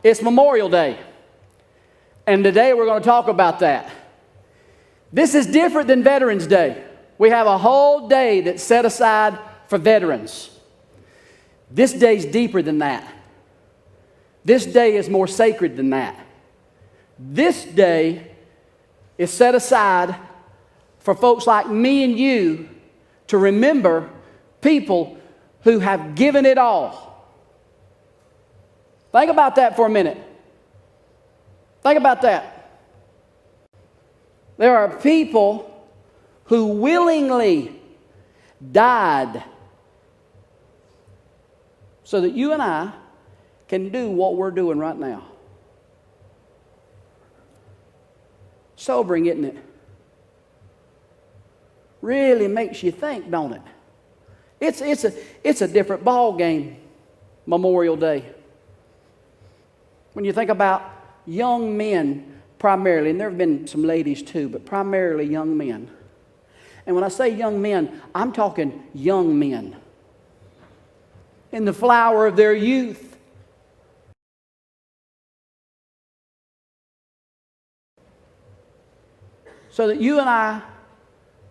It's Memorial Day. And today we're going to talk about that. This is different than Veterans Day. We have a whole day that's set aside for veterans. This day's deeper than that. This day is more sacred than that. This day is set aside for folks like me and you to remember people who have given it all. Think about that for a minute. Think about that. There are people who willingly died so that you and I can do what we're doing right now. Sobering, isn't it? Really makes you think, don't it? It's a different ball game, Memorial Day. When you think about young men primarily, and there have been some ladies too, but primarily young men. And when I say young men, I'm talking young men in the flower of their youth. So that you and I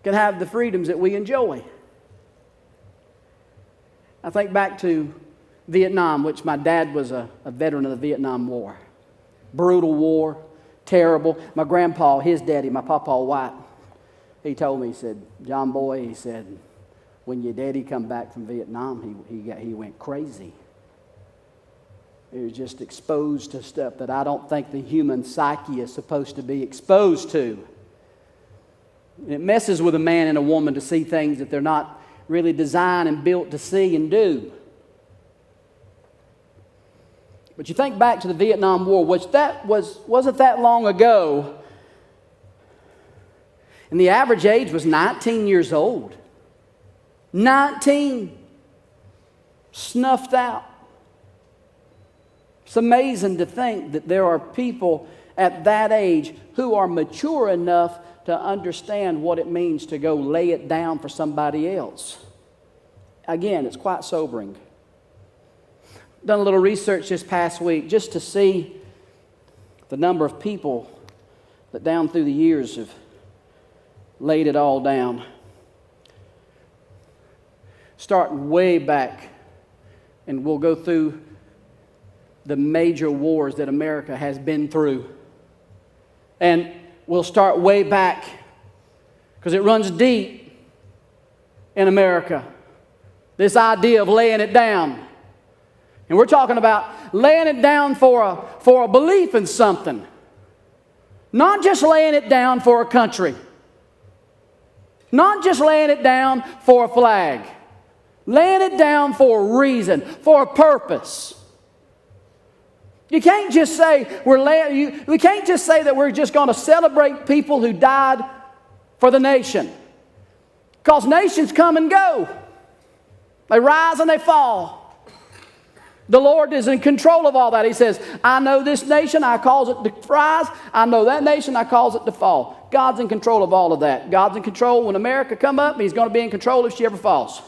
can have the freedoms that we enjoy. I think back to Vietnam, which my dad was a veteran of the Vietnam War. Brutal war, terrible. My grandpa, his daddy, my Papa White, he told me, he said, John boy, he said, when your daddy come back from Vietnam, he went crazy. He was just exposed to stuff that I don't think the human psyche is supposed to be exposed to. It messes with a man and a woman to see things that they're not really designed and built to see and do. But you think back to the Vietnam War, which wasn't that long ago, and the average age was 19 years old. 19. Snuffed out. It's amazing to think that there are people at that age who are mature enough to understand what it means to go lay it down for somebody else. Again, it's quite sobering. Done a little research this past week just to see the number of people that down through the years have laid it all down. Starting way back, and we'll go through the major wars that America has been through. And we'll start way back because it runs deep in America. This idea of laying it down. And we're talking about laying it down for a belief in something. Not just laying it down for a country. Not just laying it down for a flag. Laying it down for a reason, for a purpose. You can't just say we can't just say that we're just going to celebrate people who died for the nation. Because nations come and go. They rise and they fall. The Lord is in control of all that. He says, I know this nation, I cause it to rise. I know that nation, I cause it to fall. God's in control of all of that. God's in control when America come up. He's going to be in control if she ever falls.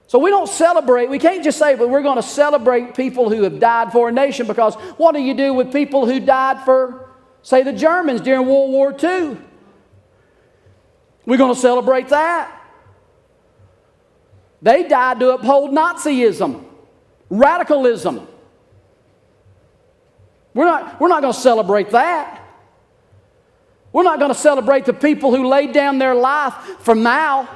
So we don't celebrate, we can't just say, but we're going to celebrate people who have died for a nation, because what do you do with people who died for, say, the Germans during World War II? We're going to celebrate that. They died to uphold Nazism, radicalism. We're not going to celebrate that. We're not going to celebrate the people who laid down their life for Mao.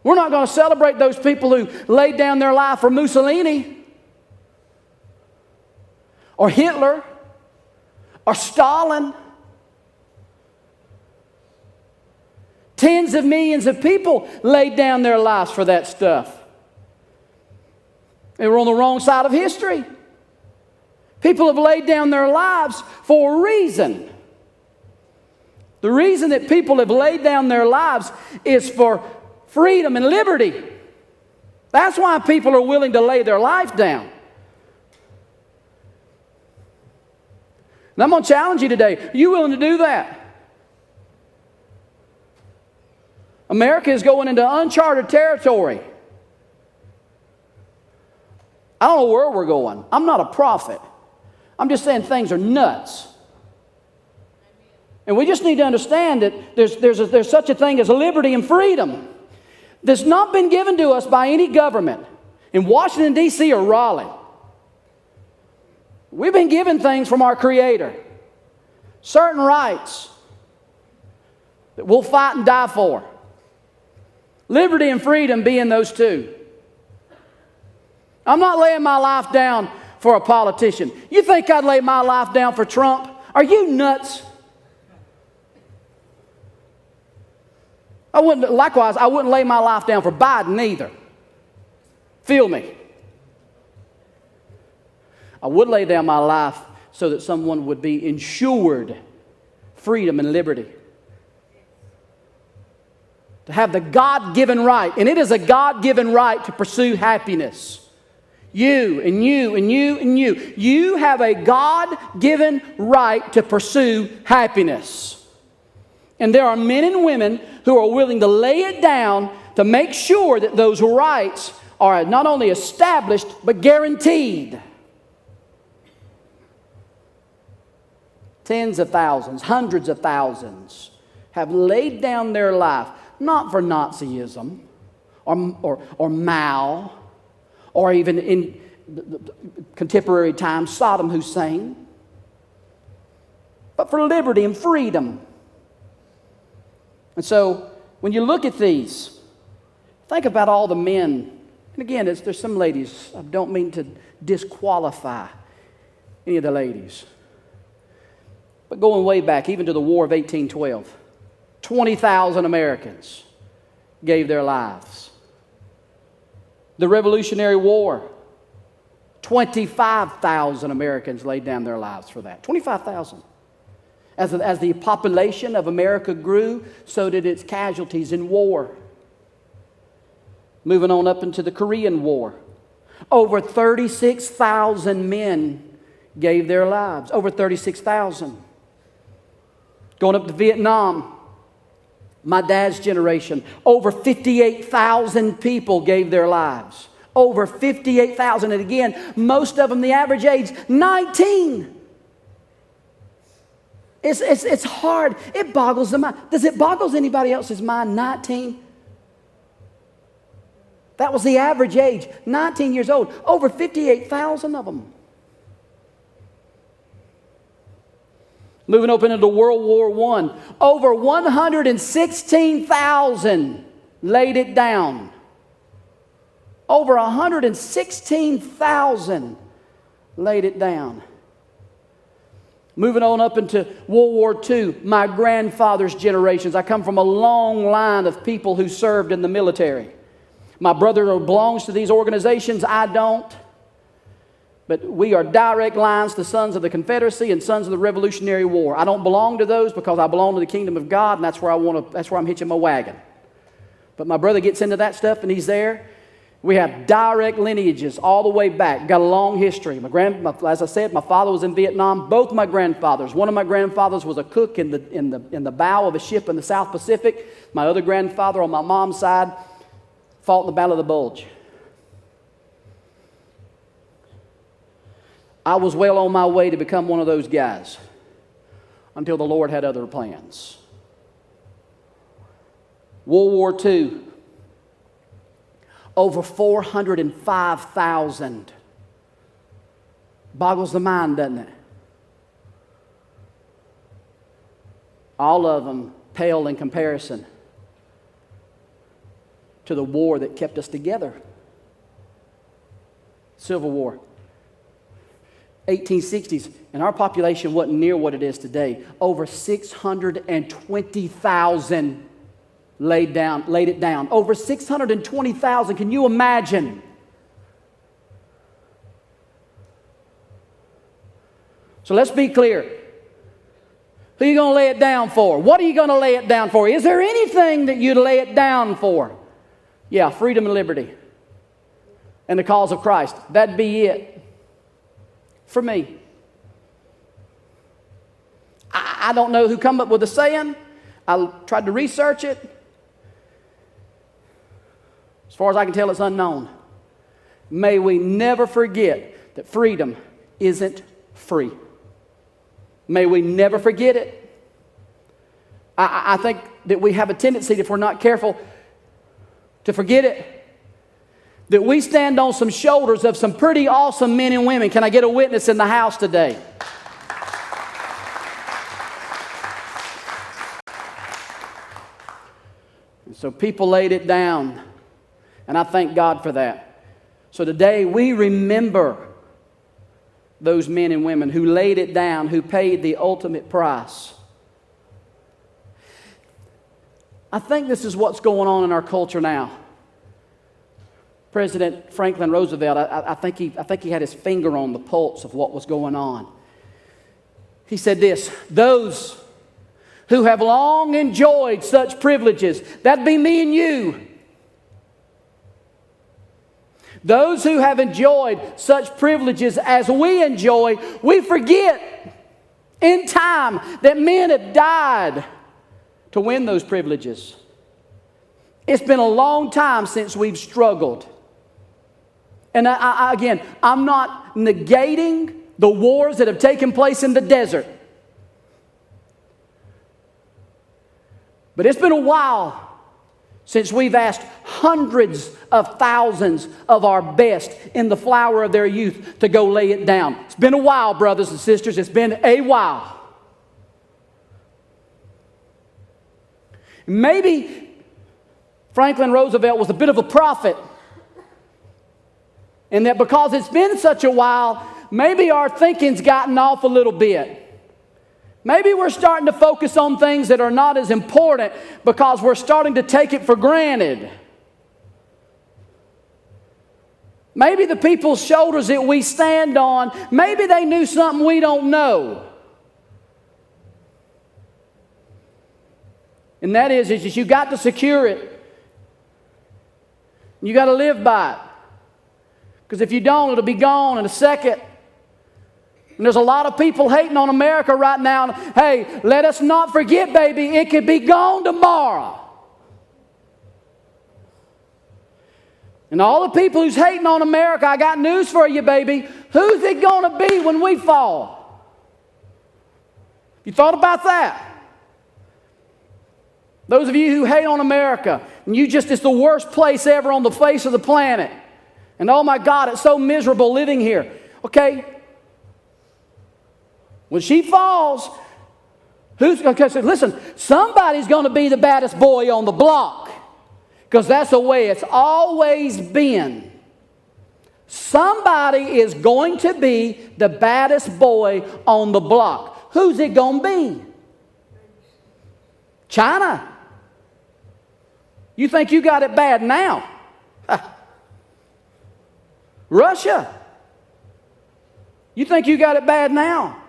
We're not going to celebrate those people who laid down their life for Mussolini or Hitler or Stalin. Tens of millions of people laid down their lives for that stuff. They were on the wrong side of history. People have laid down their lives for a reason. The reason that people have laid down their lives is for freedom and liberty. That's why people are willing to lay their life down. And I'm going to challenge you today. Are you willing to do that? America is going into uncharted territory. I don't know where we're going. I'm not a prophet. I'm just saying things are nuts. And we just need to understand that there's such a thing as liberty and freedom that's not been given to us by any government in Washington, D.C. or Raleigh. We've been given things from our Creator, certain rights that we'll fight and die for. Liberty and freedom being those two. I'm not laying my life down for a politician. You think I'd lay my life down for Trump? Are you nuts? Likewise, I wouldn't lay my life down for Biden either. Feel me. I would lay down my life so that someone would be ensured freedom and liberty. To have the God-given right, and it is a God-given right to pursue happiness. You and you and you and you. You have a God-given right to pursue happiness. And there are men and women who are willing to lay it down to make sure that those rights are not only established, but guaranteed. Tens of thousands, hundreds of thousands have laid down their life, not for Nazism or Mao, or even in contemporary times, Saddam Hussein, but for liberty and freedom. And so, when you look at these, think about all the men. And again, there's some ladies. I don't mean to disqualify any of the ladies. But going way back, even to the War of 1812, 20,000 Americans gave their lives. The Revolutionary War, 25,000 Americans laid down their lives for that. 25,000. As the population of America grew, so did its casualties in war. Moving on up into the Korean War, over 36,000 men gave their lives. Over 36,000. Going up to Vietnam, my dad's generation, over 58,000 people gave their lives. Over 58,000. And again, most of them, the average age, 19. It's hard. It boggles the mind. Does it boggle anybody else's mind? 19? That was the average age. 19 years old. Over 58,000 of them. Moving up into World War I. Over 116,000 laid it down. Over 116,000 laid it down. Moving on up into World War II, my grandfather's generations. I come from a long line of people who served in the military. My brother belongs to these organizations. I don't. But we are direct lines to sons of the Confederacy and sons of the Revolutionary War. I don't belong to those because I belong to the kingdom of God, and that's where I'm hitching my wagon. But my brother gets into that stuff, and he's there. We have direct lineages all the way back. Got a long history. As I said, my father was in Vietnam. Both my grandfathers. One of my grandfathers was a cook in the bow of a ship in the South Pacific. My other grandfather on my mom's side fought in the Battle of the Bulge. I was well on my way to become one of those guys until the Lord had other plans. World War II. Over 405,000. Boggles the mind, doesn't it? All of them pale in comparison to the war that kept us together. Civil War. 1860s, and our population wasn't near what it is today. Over 620,000 laid it down. Over 620,000. Can you imagine? So let's be clear. Who are you going to lay it down for? What are you going to lay it down for? Is there anything that you'd lay it down for? Yeah, freedom and liberty. And the cause of Christ. That'd be it. For me. I don't know who come up with the saying. I tried to research it. As far as I can tell, it's unknown. May we never forget that freedom isn't free. May we never forget it. I think that we have a tendency, if we're not careful, to forget it. That we stand on some shoulders of some pretty awesome men and women. Can I get a witness in the house today? And so people laid it down, and I thank God for that. So today we remember those men and women who laid it down, who paid the ultimate price. I think this is what's going on in our culture now. President Franklin Roosevelt, I think he had his finger on the pulse of what was going on. He said this: those who have long enjoyed such privileges, that'd be me and you. Those who have enjoyed such privileges as we enjoy, we forget in time that men have died to win those privileges. It's been a long time since we've struggled. And again, I'm not negating the wars that have taken place in the desert. But it's been a while since we've asked hundreds of thousands of our best in the flower of their youth to go lay it down. It's been a while, brothers and sisters. It's been a while. Maybe Franklin Roosevelt was a bit of a prophet, and that because it's been such a while, maybe our thinking's gotten off a little bit. Maybe we're starting to focus on things that are not as important because we're starting to take it for granted. Maybe the people's shoulders that we stand on, maybe they knew something we don't know. And that is you got to secure it. You got to live by it. Because if you don't, it'll be gone in a second. And there's a lot of people hating on America right now. Hey, let us not forget, baby, it could be gone tomorrow. And all the people who's hating on America, I got news for you, baby. Who's it going to be when we fall? You thought about that? Those of you who hate on America, and it's the worst place ever on the face of the planet. And oh my God, it's so miserable living here. Okay? When she falls, listen, somebody's going to be the baddest boy on the block. Because that's the way it's always been. Somebody is going to be the baddest boy on the block. Who's it going to be? China. You think you got it bad now? Russia. You think you got it bad now?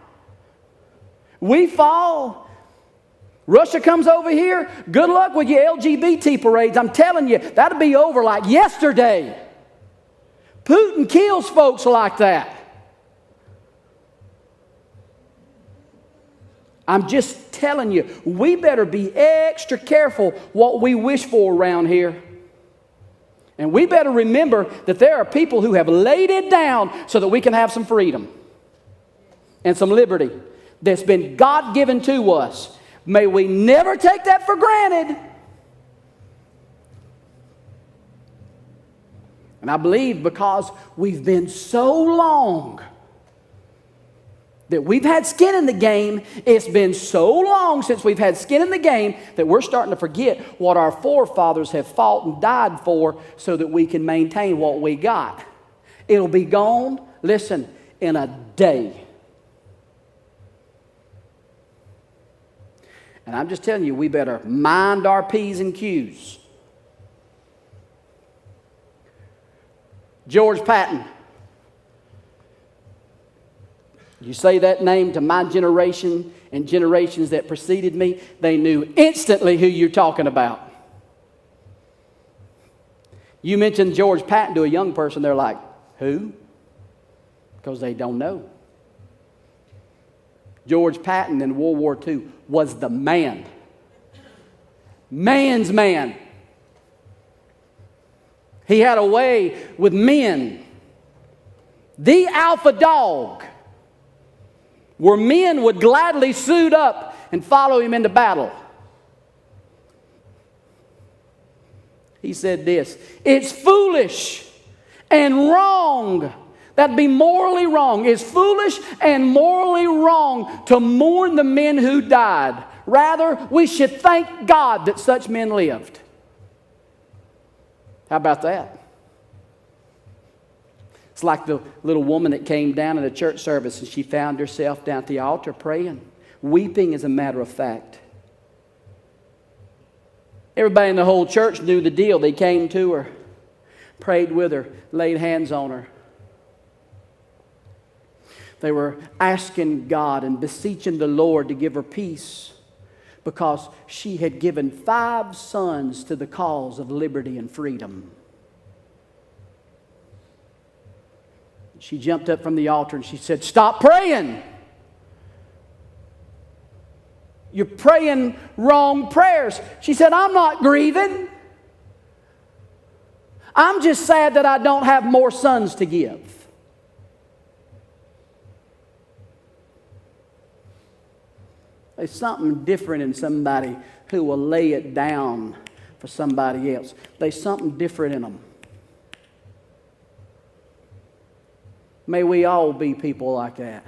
We fall. Russia comes over here. Good luck with your LGBT parades. I'm telling you, that'll be over like yesterday. Putin kills folks like that. I'm just telling you, we better be extra careful what we wish for around here. And we better remember that there are people who have laid it down so that we can have some freedom and some liberty that's been God-given to us. May we never take that for granted. And I believe because we've been so long that we've had skin in the game, it's been so long since we've had skin in the game that we're starting to forget what our forefathers have fought and died for so that we can maintain what we got. It'll be gone, listen, in a day. And I'm just telling you, we better mind our P's and Q's. George Patton. You say that name to my generation and generations that preceded me, they knew instantly who you're talking about. You mention George Patton to a young person, they're like, who? Because they don't know. George Patton in World War II was the man. Man's man. He had a way with men. the alpha dog, where men would gladly suit up and follow him into battle. He said this, it's foolish and wrong. That'd be morally wrong. It's foolish and morally wrong to mourn the men who died. Rather, we should thank God that such men lived. How about that? It's like the little woman that came down in the church service and she found herself down at the altar praying, weeping as a matter of fact. Everybody in the whole church knew the deal. They came to her, prayed with her, laid hands on her. They were asking God and beseeching the Lord to give her peace because she had given 5 sons to the cause of liberty and freedom. She jumped up from the altar and she said, "Stop praying. You're praying wrong prayers." She said, "I'm not grieving. I'm just sad that I don't have more sons to give." There's something different in somebody who will lay it down for somebody else. There's something different in them. May we all be people like that.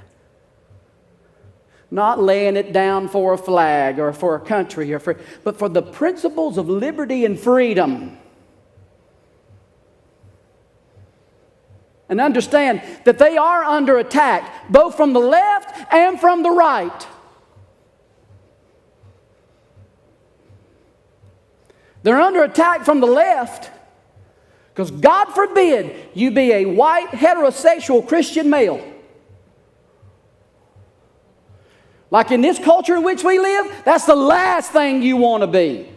Not laying it down for a flag or for a country, but for the principles of liberty and freedom. And understand that they are under attack, both from the left and from the right. They're under attack from the left because God forbid you be a white heterosexual Christian male. Like in this culture in which we live, that's the last thing you want to be.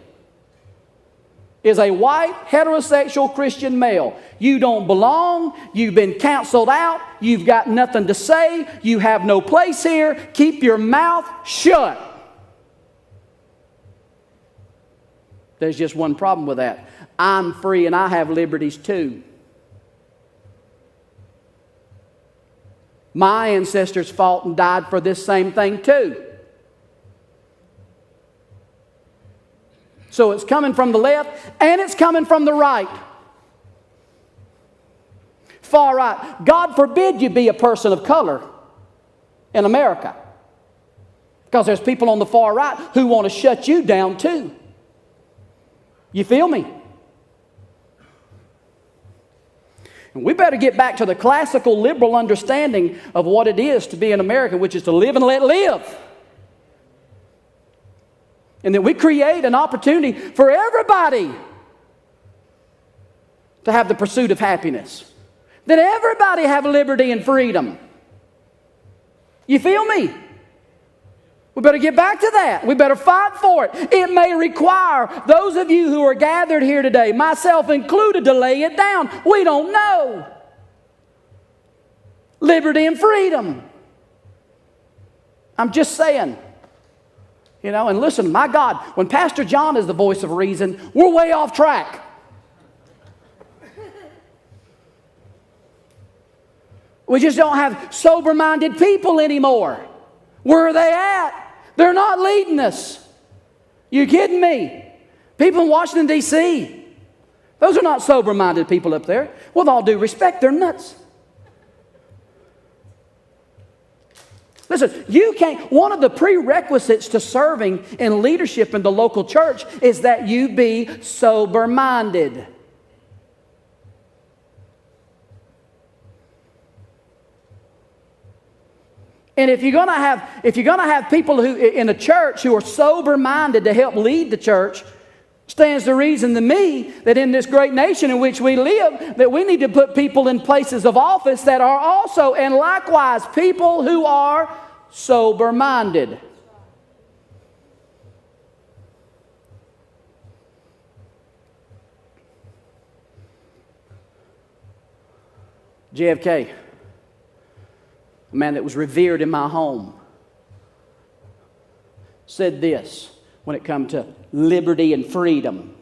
Is a white heterosexual Christian male. You don't belong. You've been canceled out. You've got nothing to say. You have no place here. Keep your mouth shut. There's just one problem with that. I'm free and I have liberties too. My ancestors fought and died for this same thing too. So it's coming from the left and it's coming from the right. Far right. God forbid you be a person of color in America. Because there's people on the far right who want to shut you down too. You feel me? And we better get back to the classical liberal understanding of what it is to be an American, which is to live and let live. And that we create an opportunity for everybody to have the pursuit of happiness. That everybody have liberty and freedom. You feel me? We better get back to that. We better fight for it. It may require those of you who are gathered here today, myself included, to lay it down. We don't know. Liberty and freedom. I'm just saying. You know, and listen, my God, when Pastor John is the voice of reason, we're way off track. We just don't have sober-minded people anymore. Where are they at? They're not leading us. You kidding me? People in Washington, D.C., those are not sober-minded people up there. With all due respect, they're nuts. Listen, you can't, one of the prerequisites to serving in leadership in the local church is that you be sober-minded. And if you're going to have people who in a church who are sober-minded to help lead the church, stands to reason to me that in this great nation in which we live, that we need to put people in places of office that are also, and likewise, people who are sober-minded. JFK, a man that was revered in my home, said this when it comes to liberty and freedom.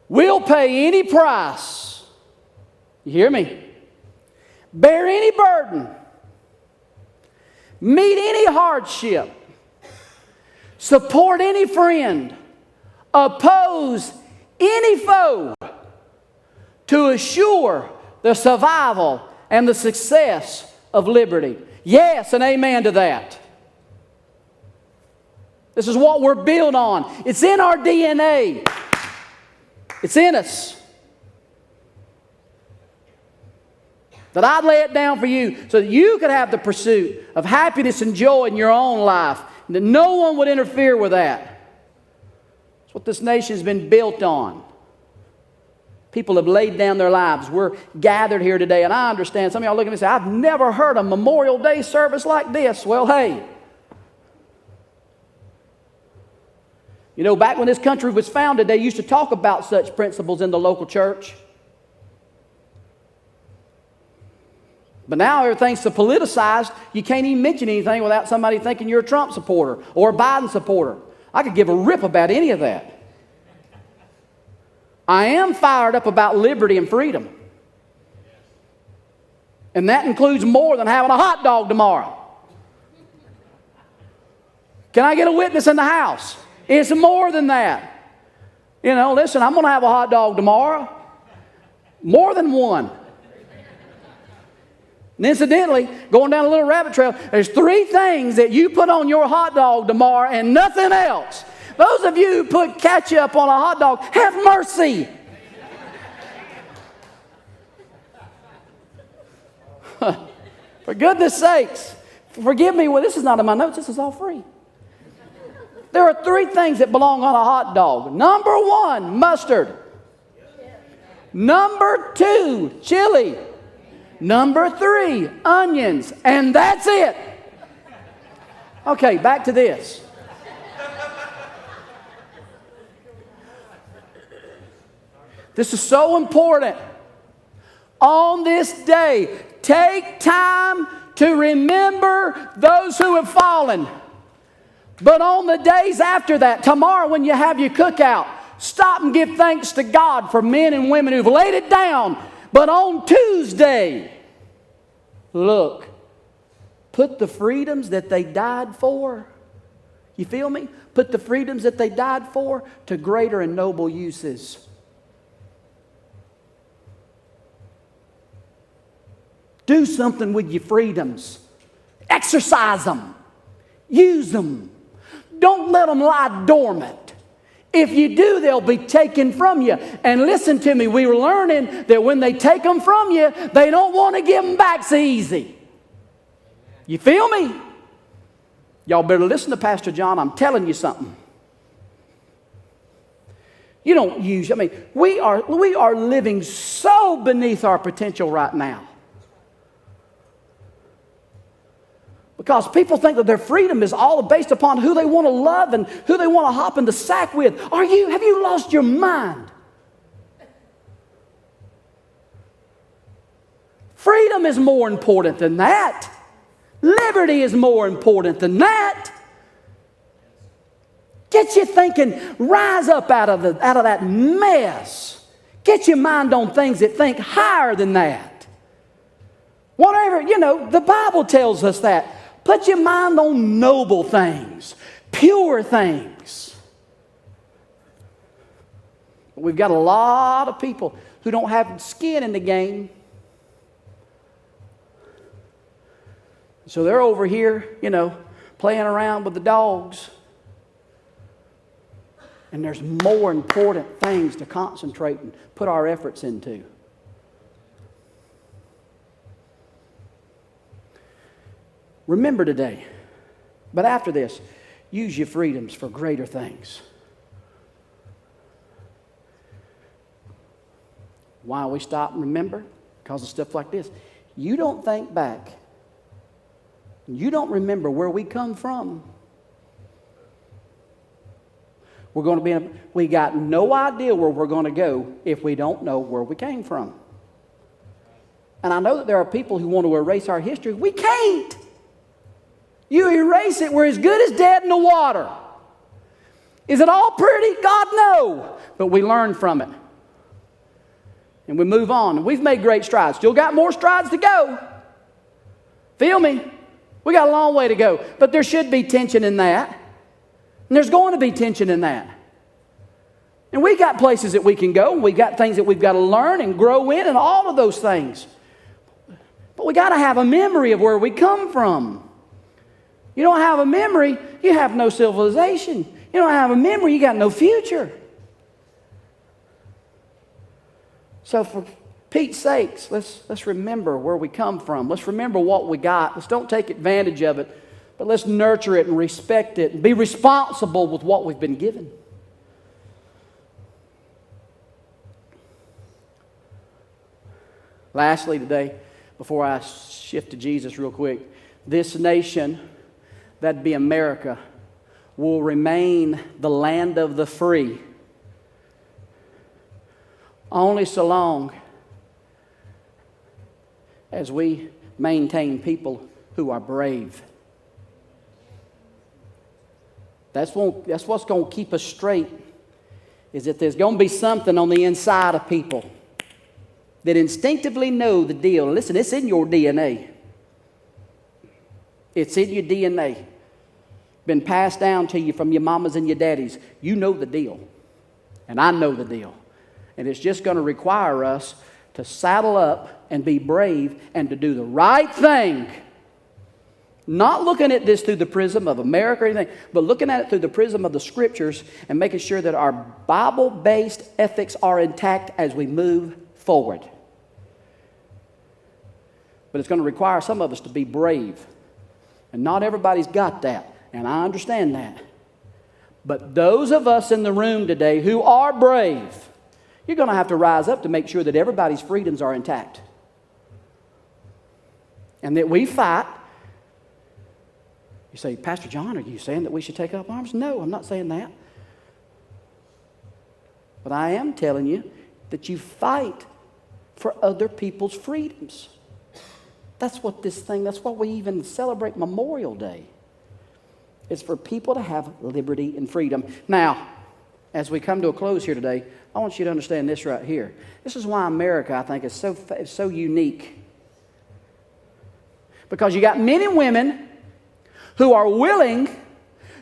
We'll pay any price, you hear me, bear any burden, meet any hardship, support any friend, oppose any foe to assure the survival and the success of liberty. Yes, and amen to that. This is what we're built on. It's in our DNA. It's in us. That I'd lay it down for you so that you could have the pursuit of happiness and joy in your own life, and that no one would interfere with that. That's what this nation's been built on. People have laid down their lives. We're gathered here today, and I understand some of y'all look at me and say, I've never heard a Memorial Day service like this. Well, hey. You know, back when this country was founded, they used to talk about such principles in the local church. But now everything's so politicized, you can't even mention anything without somebody thinking you're a Trump supporter or a Biden supporter. I could give a rip about any of that. I am fired up about liberty and freedom. And that includes more than having a hot dog tomorrow. Can I get a witness in the house? It's more than that. You know, listen, I'm going to have a hot dog tomorrow. More than one. And incidentally, going down a little rabbit trail, there's 3 things that you put on your hot dog tomorrow and nothing else. Those of you who put ketchup on a hot dog, have mercy. For goodness sakes, forgive me, well, this is not in my notes, this is all free. There are 3 things that belong on a hot dog. Number 1, mustard. Number 2, chili. Number 3, onions. And that's it. Okay, back to this. This is so important. On this day, take time to remember those who have fallen. But on the days after that, tomorrow when you have your cookout, stop and give thanks to God for men and women who've laid it down. But on Tuesday, look, put the freedoms that they died for, you feel me? Put the freedoms that they died for to greater and noble uses. Do something with your freedoms. Exercise them. Use them. Don't let them lie dormant. If you do, they'll be taken from you. And listen to me, we were learning that when they take them from you, they don't want to give them back so easy. You feel me? Y'all better listen to Pastor John. I'm telling you something. You don't use, we are living so beneath our potential right now. Because people think that their freedom is all based upon who they want to love and who they want to hop in the sack with. Have you lost your mind? Freedom is more important than that. Liberty is more important than that. Get you thinking, rise up out of that mess. Get your mind on things that think higher than that. Whatever, the Bible tells us that. Put your mind on noble things, pure things. We've got a lot of people who don't have skin in the game. So they're over here, playing around with the dogs. And there's more important things to concentrate and put our efforts into. Remember today, but after this, use your freedoms for greater things. Why we stop and remember? Because of stuff like this. You don't think back. You don't remember where we come from. We got no idea where we're going to go if we don't know where we came from. And I know that there are people who want to erase our history. We can't. You erase it, we're as good as dead in the water. Is it all pretty? God, no. But we learn from it. And we move on. We've made great strides. Still got more strides to go. Feel me? We got a long way to go. But there should be tension in that. And there's going to be tension in that. And we got places that we can go. We got things that we've got to learn and grow in and all of those things. But we got to have a memory of where we come from. You don't have a memory, you have no civilization. You don't have a memory, you got no future. So for Pete's sakes, let's remember where we come from. Let's remember what we got. Let's don't take advantage of it, but let's nurture it and respect it and be responsible with what we've been given. Lastly today, before I shift to Jesus real quick, this nation, that'd be America, will remain the land of the free only so long as we maintain people who are brave. That's what's going to keep us straight, is that there's going to be something on the inside of people that instinctively know the deal. Listen, it's in your DNA. It's in your DNA. Been passed down to you from your mamas and your daddies. You know the deal. And I know the deal. And it's just going to require us to saddle up and be brave and to do the right thing. Not looking at this through the prism of America or anything, but looking at it through the prism of the Scriptures and making sure that our Bible-based ethics are intact as we move forward. But it's going to require some of us to be brave. And not everybody's got that. And I understand that. But those of us in the room today who are brave, you're going to have to rise up to make sure that everybody's freedoms are intact. And that we fight. You say, Pastor John, are you saying that we should take up arms? No, I'm not saying that. But I am telling you that you fight for other people's freedoms. That's why we even celebrate Memorial Day. It's for people to have liberty and freedom. Now, as we come to a close here today, I want you to understand this right here. This is why America, I think, is so unique. Because you got men and women who are willing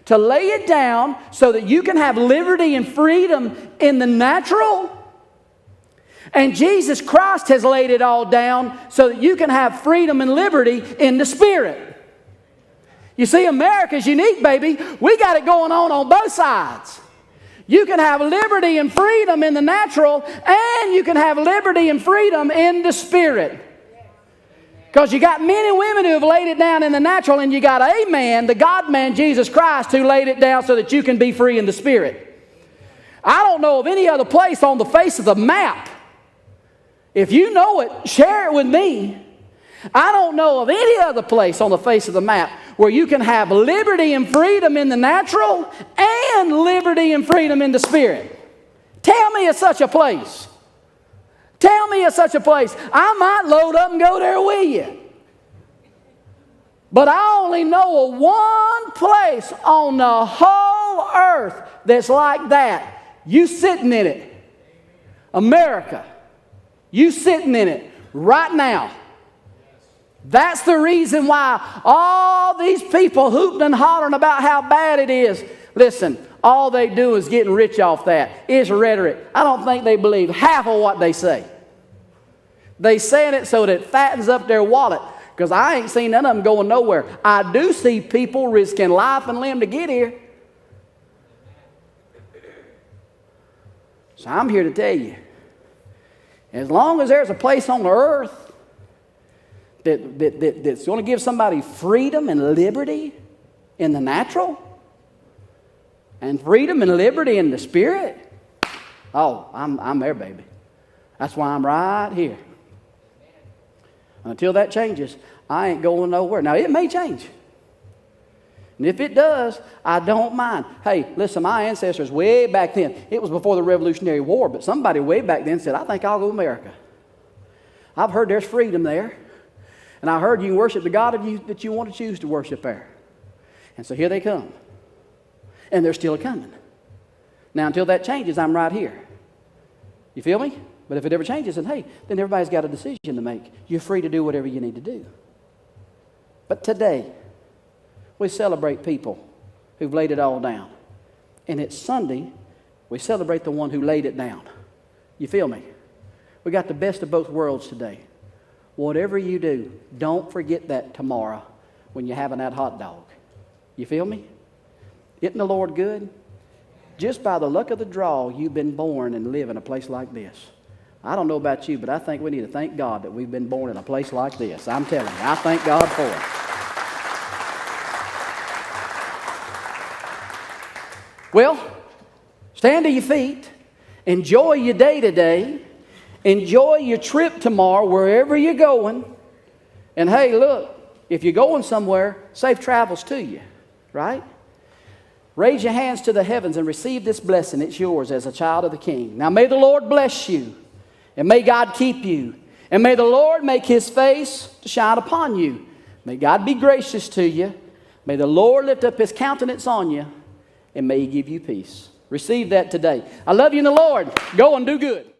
to lay it down so that you can have liberty and freedom in the natural. And Jesus Christ has laid it all down so that you can have freedom and liberty in the Spirit. You see, America's unique, baby. We got it going on both sides. You can have liberty and freedom in the natural, and you can have liberty and freedom in the Spirit. Because you got men and women who have laid it down in the natural, and you got a man, the God-man, Jesus Christ, who laid it down so that you can be free in the Spirit. I don't know of any other place on the face of the map. If you know it, share it with me. I don't know of any other place on the face of the map where you can have liberty and freedom in the natural and liberty and freedom in the Spirit. Tell me of such a place. Tell me of such a place. I might load up and go there with you. But I only know of one place on the whole earth that's like that. You sitting in it. America. You sitting in it right now. That's the reason why all these people hooting and hollering about how bad it is. Listen, all they do is getting rich off that. It's rhetoric. I don't think they believe half of what they say. They saying it so that it fattens up their wallet. Because I ain't seen none of them going nowhere. I do see people risking life and limb to get here. So I'm here to tell you, as long as there's a place on the earth that's going to give somebody freedom and liberty in the natural and freedom and liberty in the Spirit, oh, I'm there, baby. That's why I'm right here. Until that changes, I ain't going nowhere. Now, it may change. And if it does, I don't mind. Hey, listen, my ancestors way back then, it was before the Revolutionary War, but somebody way back then said, I think I'll go to America. I've heard there's freedom there. And I heard you can worship the God that you want to choose to worship there. And so here they come. And they're still coming. Now, until that changes, I'm right here. You feel me? But if it ever changes, then hey, then everybody's got a decision to make. You're free to do whatever you need to do. But today, we celebrate people who've laid it all down. And it's Sunday, we celebrate the one who laid it down. You feel me? We got the best of both worlds today. Whatever you do, don't forget that tomorrow when you're having that hot dog. You feel me? Isn't the Lord good? Just by the luck of the draw, you've been born and live in a place like this. I don't know about you, but I think we need to thank God that we've been born in a place like this. I'm telling you, I thank God for it. Well, stand to your feet. Enjoy your day today. Enjoy your trip tomorrow, wherever you're going. And hey, look, if you're going somewhere, safe travels to you, right? Raise your hands to the heavens and receive this blessing. It's yours as a child of the King. Now may the Lord bless you, and may God keep you, and may the Lord make His face to shine upon you. May God be gracious to you. May the Lord lift up His countenance on you, and may He give you peace. Receive that today. I love you in the Lord. Go and do good.